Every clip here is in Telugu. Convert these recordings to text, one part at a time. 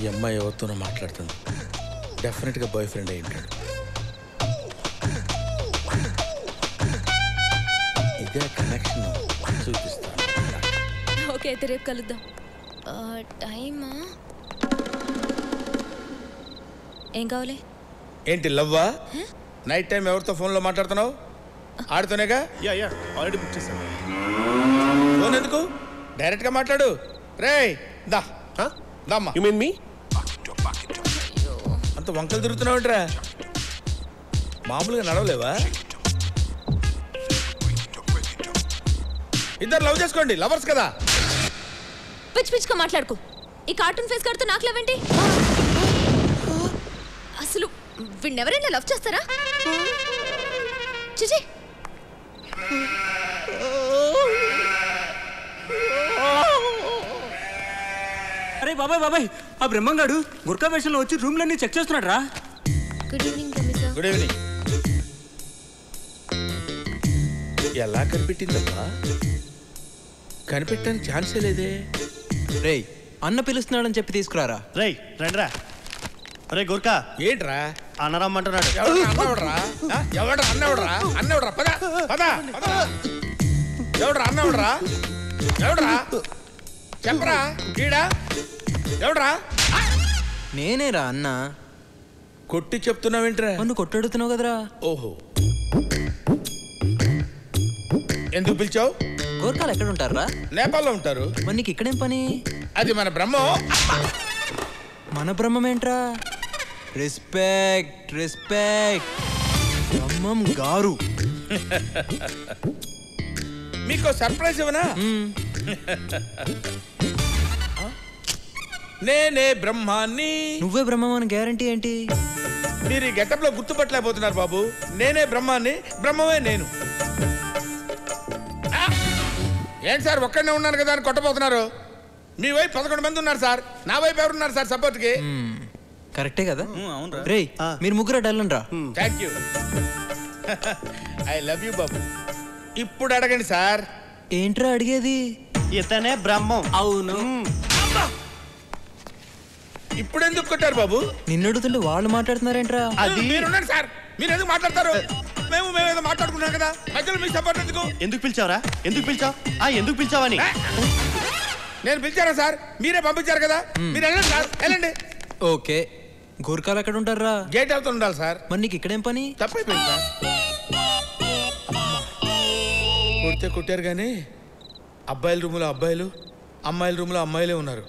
ఈ అమ్మాయి ఎవరితోనో మాట్లాడుతుంది. డెఫినెట్గా బాయ్ ఫ్రెండ్ అయి ఉంటాడు. ఇదే కనెక్షన్ చూపిస్తాను. ఓకే అయితే రేపు కలుద్దాం. టైమా? ఏం కావాలి? ఏంటి లవ్వా? నైట్ టైం ఎవరితో ఫోన్లో మాట్లాడుతున్నావు? ఆడుతూనేగా. ఆల్రెడీ బుక్ చేశాను. ఫోన్ ఎందుకు? డైరెక్ట్గా మాట్లాడు. రేయ్ దా దమ్మా. యు మీన్ మీ? అంత వంకలు తిరుగుతున్నావు ఏంట్రా? మామూలుగా నడవలేవా? ఇద్దరు లవ్ చేసుకోండి, లవర్స్ కదా. పిచ్చి పిచ్చిగా మాట్లాడుకో. ఈ కార్టూన్ ఫేస్ కడుతూ నాకు లవ్ ఏంటి? అసలు వీడిని ఎవరైనా లవ్ చేస్తారా? చిచి. అరే బాబాయ్ బాబాయ్, ఆ బ్రహ్మంగాడు గుర్కా వేషంలో వచ్చి రూమ్లన్నీ చెక్ చేస్తున్నాడు రా. Good evening Ramesh. Good evening. ఎలా కనిపెట్టిందబ్బా? కనిపెట్టడానికి ఛాన్సే లేదే. రేయ్ అన్న పిలుస్తున్నాడని చెప్పి తీసుకురారా. రేయ్ రండిరా. రే గుర్కా ఏంట్రా అన్నరమ్మంటున్నాడు. ఎవడ్రా అన్నవడ్రా? పద పద పద. ఎవడ్రా అన్నవడ్రా? ఎవడ్రా చెప్పరా? ఈడా ఎవడ్రా? నేనేరా అన్న. కొట్టి చెప్తున్నావేంట్రా? నన్ను కొట్టడుతున్నావు కదరా. ఓహో, ఎందుకు పిలిచావు? గోర్ఖాలు ఎక్కడ ఉంటారా? నేపాల్లో ఉంటారు. మరి నీకు ఇక్కడేం పని? అది మన బ్రహ్మం. మన బ్రహ్మం ఏంట్రా? Respect respect. బ్రహ్మం గారు. మీకు సర్ప్రైజ్ ఇవ్వనా? నేనే బ్రహ్మాన్ని. నువ్వే బ్రహ్మం అని గ్యారంటీ ఏంటి? మీరు ఈ గెటప్ లో గుర్తుపట్టలేకపోతున్నారు బాబు. నేనే బ్రహ్మాన్ని, బ్రహ్మమే నేను. ఏంటి సార్ ఒక్కడనే ఉన్నాను కదా అని కొట్టబోతున్నారు? మీ వైపు 11 మంది ఉన్నారు సార్. నా వైపు ఎవరున్నారు సార్ సపోర్ట్ కి? కరెక్టే కదా. రేయ్ మీరు ముగ్గురు డల్లని రా. Thank you. I love you బాబు. ఇప్పుడు అడగండి సార్. ఏంట్రా అడిగేది? ఇతనే బ్రహ్మం. అవును. ఇప్పుడు ఎందుకు కొట్టారు బాబు? నిన్ను అడుగుతుంటే వాళ్ళు మాట్లాడుతున్నారేంట్రా? అది మీరున్నాడు సార్. మీరు ఎందుకు మాట్లాడతారు? మేమేదో మాట్లాడుకున్నాం కదా, మధ్యలో మీ సపోర్ట్ ఎందుకు? ఎందుకు పిలిచావురా? ఎందుకు పిలిచావు? ఎందుకు పిలిచావని నేను పిలిచారా సార్? మీరే పంపించారు కదా. మీరు వెళ్ళండి సార్, వెళ్ళండి. ఓకే, గోర్ఖాలు ఎక్కడ ఉంటారా? గేట్ వెళ్తూ ఉండాలి సార్. మరి నీకు ఇక్కడేం పని? తప్పైపోయింది సార్. కొడితే కొట్టారు కానీ అబ్బాయిల రూములో అబ్బాయిలు, అమ్మాయిల రూములో అమ్మాయిలే ఉన్నారు.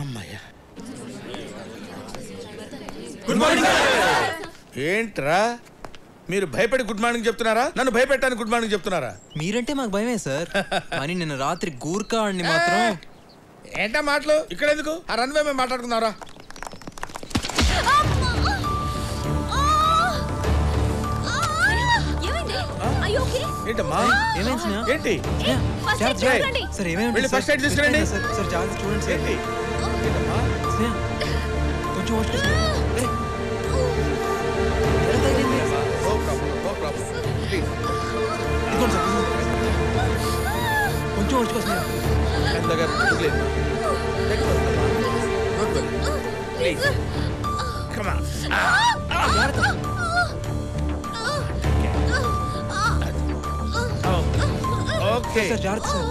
అమ్మాయ్యా. Good morning. ఏంట్రా మీరు భయపడి గుడ్ మార్నింగ్ చెప్తున్నారా? నన్ను భయపెట్టానికి గుడ్ మార్నింగ్ చెప్తున్నారా? మీరంటే మాకు భయమే సార్. కానీ నిన్న రాత్రి గూర్ఖా అండి మాత్రం. ఏంటా మాటలు? ఇక్కడ ఎందుకు? ఆ రన్వే మేము మాట్లాడుకున్నారా? ఏంటమ్మా ఏంటి? సార్ ఏమేమి ఫస్ట్ ఎయిడ్ తీసుకురండి. సార్ జాగ్రత్త చూడండి సార్. ఏంటమ్మా? కొంచెం కొంచెం వచ్చుకోసం ఓకే సార్ జాగ్రత్త sir.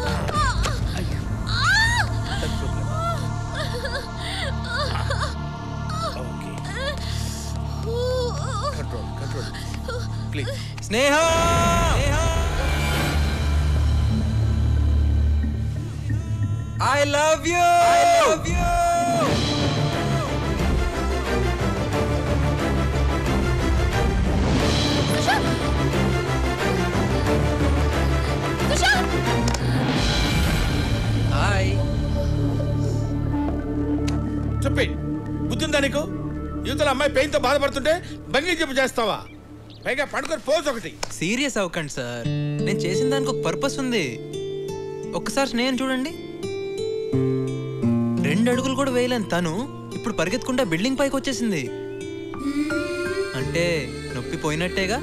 Sneha I love you. I love you. Hi. చెప్పి బుద్ధిందా నీకు? యువతల అమ్మాయి పెయిన్ తో బాధపడుతుంటే బంగి చెప్పు చేస్తావా? పైగా పడుకొని పోజ్ ఒకటి. సీరియస్ అవ్వకండి సార్. నేను చేసిన దానికి ఒక పర్పస్ ఉంది. ఒక్కసారి స్నేహం చూడండి. 2 అడుగులు కూడా వేయలేని తను ఇప్పుడు పరిగెత్తుకుంటా బిల్డింగ్ పైకి వచ్చేసింది. అంటే నొప్పి పోయినట్టేగా.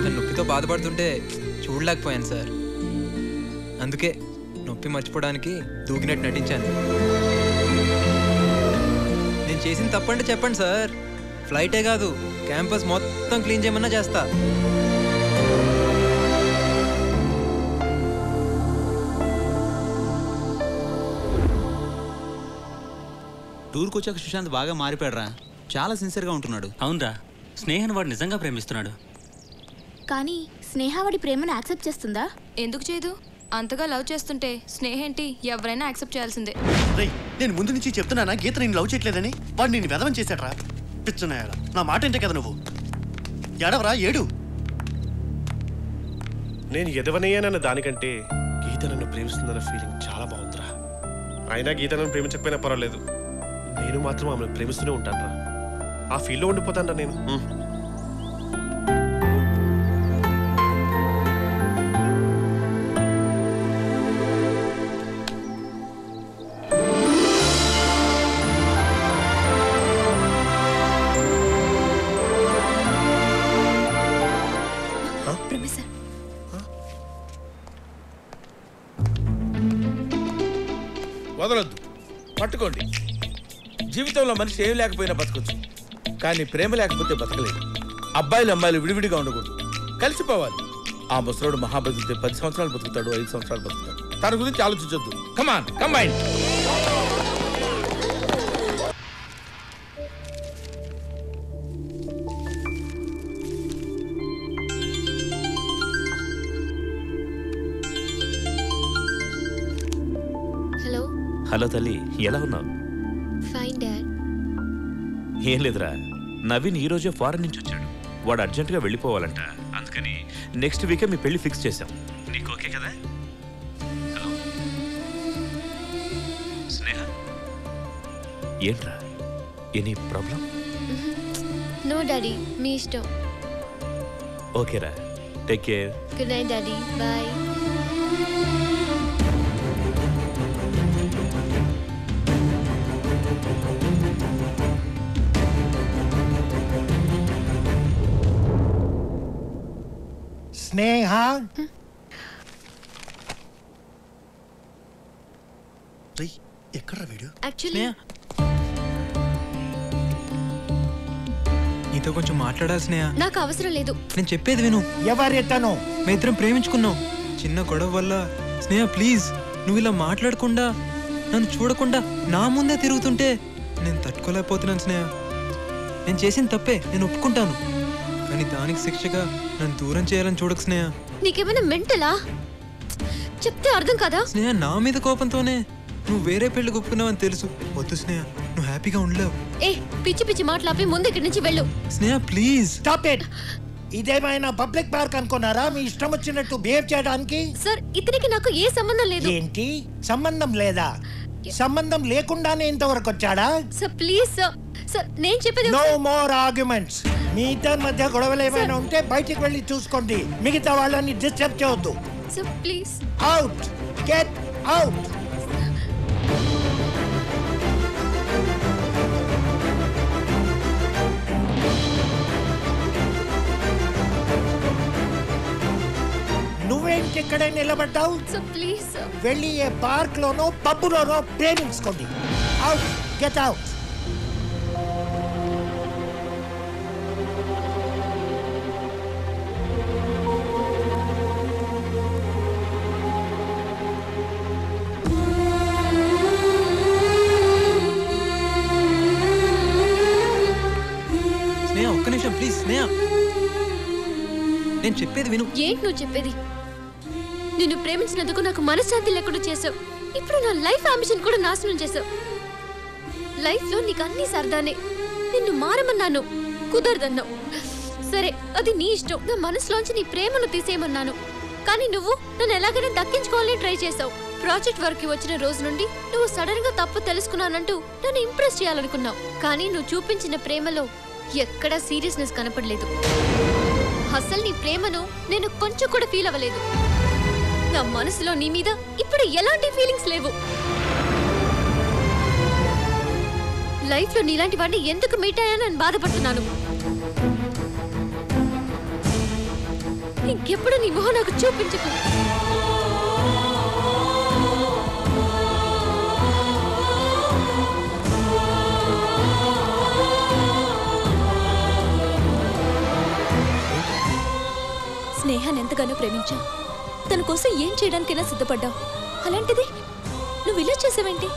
తను నొప్పితో బాధపడుతుంటే చూడలేకపోయాను సార్. అందుకే నొప్పి చెప్పి మర్చిపోవడానికి దూకినట్టు నటించాను. నేను చేసిన తప్పంటే చెప్పండి సార్. ఫ్లైటే కాదు, క్యాంపస్ మొత్తం క్లీన్ చేయమన్నా చేస్తా. టూర్కి వచ్చాక సుశాంత్ బాగా మారిపోయాడురా. చాలా సిన్సియర్గా ఉంటున్నాడు. అవునరా, స్నేహన్ వాడు నిజంగా ప్రేమిస్తున్నాడు. కానీ స్నేహ వాడి ప్రేమను యాక్సెప్ట్ చేస్తుందా? ఎందుకు చేయదు? అంతగా లవ్ చేస్తుంటే స్నేహ ఏంటి, ఎవరైనా యాక్సెప్ట్ చేయాల్సిందే. రేయ్, నేను ముందు నుంచి చెప్తున్నానా గీత నేను లవ్ చేయట్లేదని. వాడు నేను వెదవం చేశాడ్రా. పిచ్చున్నాయాడా, నా మాట ఏంటే కదా నువ్వు. ఏడవరా, ఏడు. నేను ఎదవనయ్యానన్న దానికంటే గీత నన్ను ప్రేమిస్తుందన్న ఫీలింగ్ చాలా బాగుందిరా. అయినా గీత నన్ను ప్రేమించకపోయినా పర్వాలేదు, నేను మాత్రం ఆమెను ప్రేమిస్తూనే ఉంటానురా. ఆ ఫీల్లో ఉండిపోతానరా నేను. వదలొద్దు, పట్టుకోండి. జీవితంలో మనిషి ఏం లేకపోయినా బతకొచ్చు, కానీ ప్రేమ లేకపోతే బతకలేదు. అబ్బాయిలు అమ్మాయిలు విడివిడిగా ఉండకూడదు, కలిసిపోవాలి. ఆ ముసలోడు మహాబతితే 10 సంవత్సరాలు బతుకుతాడు, 5 సంవత్సరాలు బతుకుతాడు. తన గురించి ఆలోచించొద్దు. కమాన్, కంబైన్. హలో. హలో తల్లి, ఎలా ఉన్నావు? Fine dad. ఏం లేదురా, నవీన్ ఈ రోజే ఫారెన్ నుంచి వచ్చాడు. వాడు అర్జెంటుగా వెళ్ళిపోవాలంట. అందుకని నెక్స్ట్ వీకే మీ పెళ్లి ఫిక్స్ చేశాం. నీకు ఓకే కదా? హలో స్నేహ, ఏంట్రా, ఎనీ ప్రాబ్లం? నో డాడీ, మీ ఇష్టం. ఓకేరా, take care. Good night daddy, bye. Sneha, ఎక్కడ్రా వీడు? యాక్చువల్లీ నీతో కొంచెం మాట్లాడాలి స్నేహ. నాకు అవసరం లేదు. నేను చెప్పేది విను. ఎవరెతను? మేమిద్దరం ప్రేమించుకున్నాం. చిన్న గొడవ వల్ల స్నేహ ప్లీజ్, నువ్వు ఇలా మాట్లాడకుండా నన్ను చూడకుండా నా ముందే తిరుగుతుంటే నేను తట్టుకోలేకపోతున్నాను స్నేహ. నేను చేసిన తప్పే, నేను ఒప్పుకుంటాను. కానీ దానికి శిక్షగా నన్ను దూరం చేయాలని చూడకు స్నేహ. నీకేమైనా మెంటలా? చెప్తే అర్థం కదా? స్నేహ, నా మీద కోపంతోనే నువ్వు వేరే పెళ్లి ఒప్పుకున్నావని తెలుసు. వద్దు స్నేహ, నువ్వు హ్యాపీగా ఉండలేవు. ఏ పిచ్చి పిచ్చి మాట్లాపి ముందు ఇక్కడి నుంచి వెళ్ళు. స్నేహ ప్లీజ్. Stop it. ఇదేమైనా పబ్లిక్ పార్క్ అనుకున్నారా మీ ఇష్టం వచ్చినట్టు బిహేవ్ చేయడానికి? సార్, ఇతనికి నాకు ఏ సంబంధం లేదు. ఏంటి సంబంధం లేదా? సంబంధం లేకుండానే ఇంతవరకు వచ్చాడా? Sir please sir. సార్ నేను చెప్పేది. No more arguments. మీ ఇద్దరి మధ్య గొడవలు ఏమైనా ఉంటే బయటికి వెళ్ళి చూసుకోండి. మిగతా వాళ్ళని డిస్టర్బ్ చేయొద్దు. Sir please. Out, get out. నువ్వేంటి ఇక్కడే నిలబడ్డావు? Sir please sir. వెళ్ళి ఏ పార్క్ లోనో పబ్బులోనో ప్రేమించుకోండి. Out, get out. స్నేహ ఒక్క నిమిషం ప్లీజ్. స్నేహ, నేను చెప్పేది విను. ఏంటి నువ్వు చెప్పేది? నిన్ను ప్రేమించినందుకు నాకు మనశ్శాంతి లేకుండా చేసావు. ఇప్పుడు నా లైఫ్ అంబిషన్ కూడా నాశనం చేసావు. లైఫ్ లో నీకు అన్ని సరదానే. నిన్ను మారమన్నాను, కుదరదన్నావు. సరే, అది నీ ఇష్టం. నా మనసులోంచి నీ ప్రేమను తీసేయమన్నాను. కానీ నువ్వు నన్ను ఎలాగైనా దక్కించుకోవాలని ట్రై చేసావు. ప్రాజెక్ట్ వర్క్ కి వచ్చిన రోజు నుండి నువ్వు సడన్ గా తప్పు తెలుసుకున్నానంటూ నన్ను ఇంప్రెస్ చేయాలనుకున్నావు. కానీ నువ్వు చూపించిన ప్రేమలో ఎక్కడా సీరియస్నెస్ కనపడలేదు. అసలు నీ ప్రేమను నేను కొంచెం కూడా ఫీల్ అవ్వలేదు. నా మనసులో నీ మీద ఇప్పుడు ఎలాంటి ఫీలింగ్స్ లేవు. లైఫ్ లో నీలాంటి వాడిని ఎందుకు మీట్ అయ్యానని బాధపడుతున్నాను. ఇంకెప్పుడు నీ మొహం నాకు చూపించకు. స్నేహాన్ని ఎంతగానో ప్రేమించావు. తన కోసం ఏం చేయడానికైనా సిద్ధపడ్డావు. అలాంటిది నువ్వు ఇలా చేసావేంటి?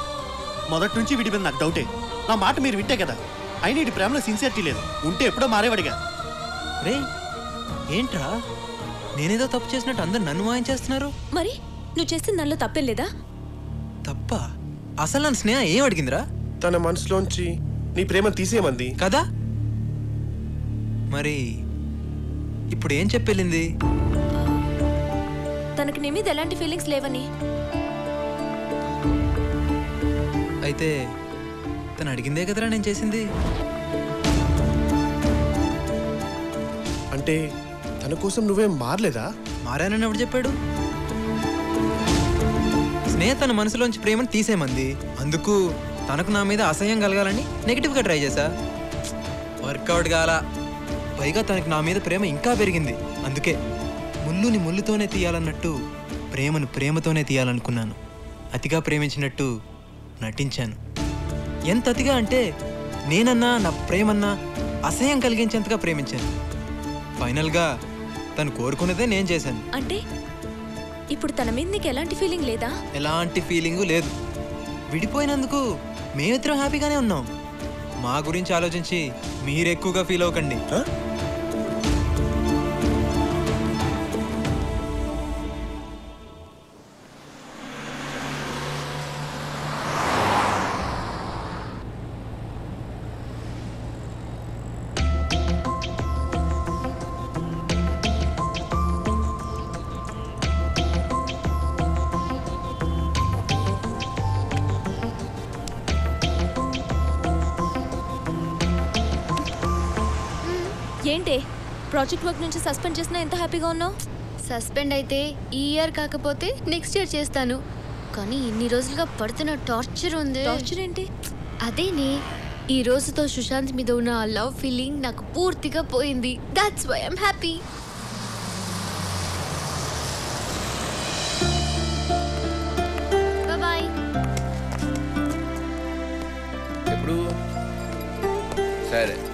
మొదటి నుంచి వీడి మీద నాకు డౌటే. నా మాట మీరు వింటే కదా. అయినా ఇటు ప్రేమలో సిన్సియరిటీ లేదు. ఉంటే ఎప్పుడో మారేవాడిగా. రే ఏంట్రా, నేనేదో తప్పు చేసినట్టు అందరు నన్ను వాయించేస్తున్నారు. మరి నువ్వు చేసిన దానిలో తప్పేం లేదా? తప్ప? అసలు నన్ను స్నేహ ఏం అడిగిందిరా? తన మనసులోంచి నీ ప్రేమ తీసేయమంది కదా. మరి ఇప్పుడు ఏం చెప్పెళ్ళింది? తనకి నీ మీద ఎలాంటి ఫీలింగ్స్ లేవని. అయితే తను అడిగిందే కదరా నేను చేసింది. అంటే తన కోసం నువ్వేం మారలేదా? మారానని ఎవడు చెప్పాడు? స్నేహ తన మనసులోంచి ప్రేమను తీసేమంది. అందుకు తనకు నా మీద అసహ్యం కలగాలని నెగిటివ్గా ట్రై చేశా. వర్కౌట్ కాల. పైగా తనకు నా మీద ప్రేమ ఇంకా పెరిగింది. అందుకే ముళ్ళుని ముళ్ళుతోనే తీయాలన్నట్టు ప్రేమను ప్రేమతోనే తీయాలనుకున్నాను. అతిగా ప్రేమించినట్టు నటించాను. ఎంత అతిగా అంటే నేనన్నా నా ప్రేమన్నా అసహ్యం కలిగించేంతగా ప్రేమించాను. ఫైనల్గా తను కోరుకున్నదే నేను చేశాను. అంటే ఇప్పుడు తన మీద నీకు ఎలాంటి ఫీలింగ్ లేదా? ఎలాంటి ఫీలింగు లేదు. విడిపోయినందుకు మేమిద్దరం హ్యాపీగానే ఉన్నాం. మా గురించి ఆలోచించి మీరు ఎక్కువగా ఫీల్ అవ్వకండి. ఏంటి ప్రాజెక్ట్ వర్క్ నుంచి సస్పెండ్ చేసినా ఎంత హ్యాపీగా ఉన్నావు? సస్పెండ్ అయితే ఈ ఇయర్ కాకపోతే నెక్స్ట్ ఇయర్ చేస్తాను. కానీ ఇన్ని రోజులుగా పడుతున్న టార్చర్ ఉంది. టార్చర్ ఏంటి? అదేనే, ఈ రోజుతో సుశాంత్ మీద ఉన్న ఆ లవ్ ఫీలింగ్ నాకు పూర్తిగా పోయింది. That's why I'm happy. Bye. ఎప్పుడు సరే.